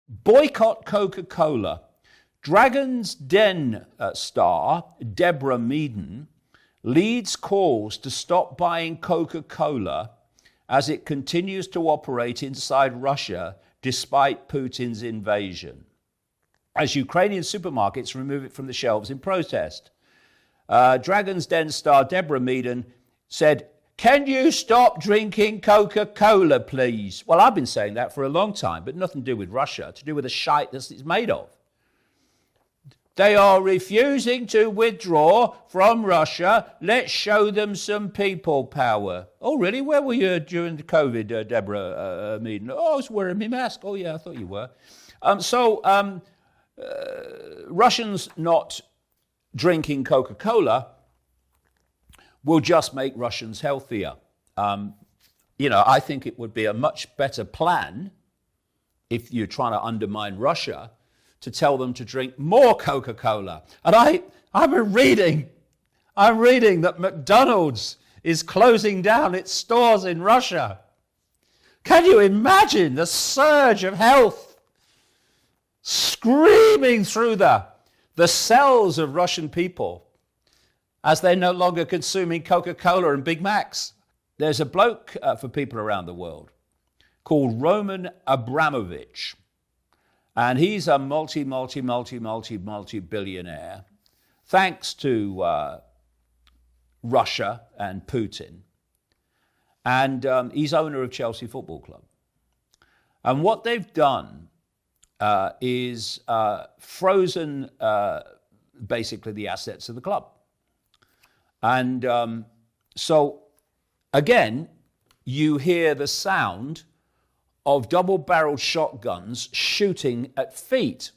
Boycott Coca Cola. Dragon's Den star Deborah Meaden leads calls to stop buying Coca Cola as it continues to operate inside Russia despite Putin's invasion, as Ukrainian supermarkets remove it from the shelves in protest. Dragon's Den star Deborah Meaden said, "Can you stop drinking Coca-Cola, please?" Well, I've been saying that for a long time, but nothing to do with Russia, to do with the shite that it's made of. They are refusing to withdraw from Russia. Let's show them some people power. Oh, really? Where were you during the COVID, Deborah Meaden? Oh, I was wearing my mask. Oh, yeah, I thought you were. Russians not drinking Coca-Cola will just make Russians healthier. I think it would be a much better plan if you're trying to undermine Russia to tell them to drink more Coca-Cola. And I'm reading that McDonald's is closing down its stores in Russia. Can you imagine the surge of health screaming through the cells of Russian people as they're no longer consuming Coca-Cola and Big Macs? There's a bloke for people around the world called Roman Abramovich. And he's a multi-billionaire, thanks to Russia and Putin. And he's owner of Chelsea Football Club. And what they've done is frozen, basically, the assets of the club. And so, again, you hear the sound of double-barreled shotguns shooting at feet.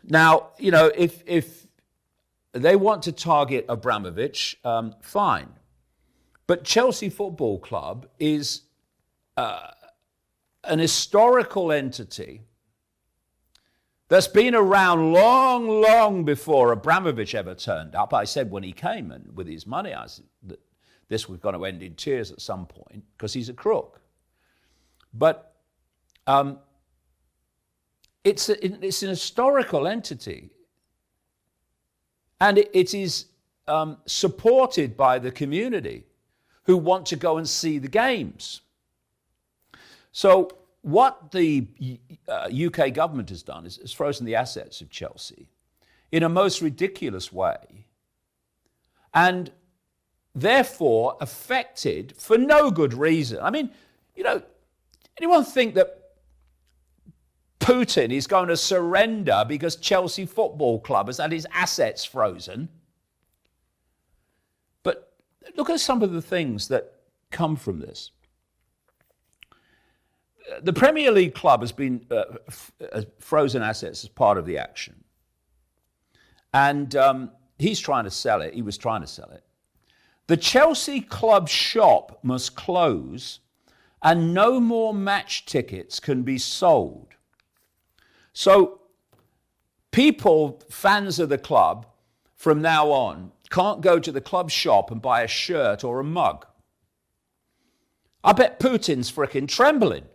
Now, if they want to target Abramovich, fine. But Chelsea Football Club is an historical entity that's been around long, long before Abramovich ever turned up. I said when he came and with his money, I said that this was going to end in tears at some point because he's a crook. But it's an historical entity, and it is supported by the community who want to go and see the games. So what the UK government has done is frozen the assets of Chelsea in a most ridiculous way, and therefore affected for no good reason. I mean, anyone think that Putin is going to surrender because Chelsea Football Club has had his assets frozen? But look at some of the things that come from this. The Premier League club has been frozen assets as part of the action. And he's trying to sell it. He was trying to sell it. The Chelsea club shop must close and no more match tickets can be sold. So people, fans of the club, from now on, can't go to the club shop and buy a shirt or a mug. I bet Putin's frickin' trembling.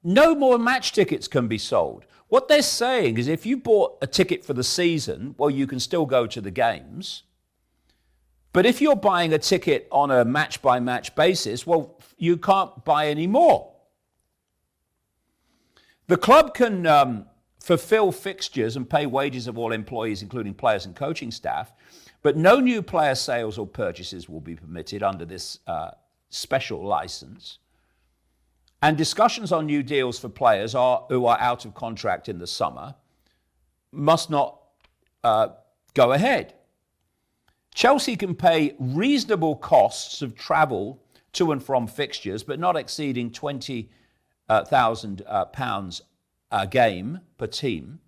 No more match tickets can be sold. What they're saying is if you bought a ticket for the season, well, you can still go to the games. But if you're buying a ticket on a match-by-match basis, well, you can't buy any more. The club can fulfill fixtures and pay wages of all employees, including players and coaching staff, but no new player sales or purchases will be permitted under this special license. And discussions on new deals for players who are out of contract in the summer must not go ahead. Chelsea can pay reasonable costs of travel to and from fixtures, but not exceeding £20,000 a game per team.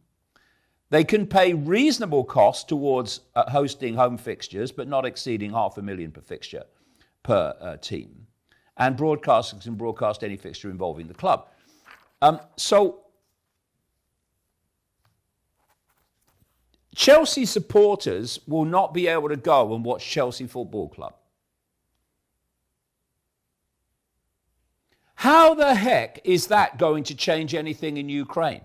They can pay reasonable costs towards hosting home fixtures, but not exceeding £500,000 per fixture per team. And broadcasters can broadcast any fixture involving the club. So Chelsea supporters will not be able to go and watch Chelsea Football Club. How the heck is that going to change anything in Ukraine?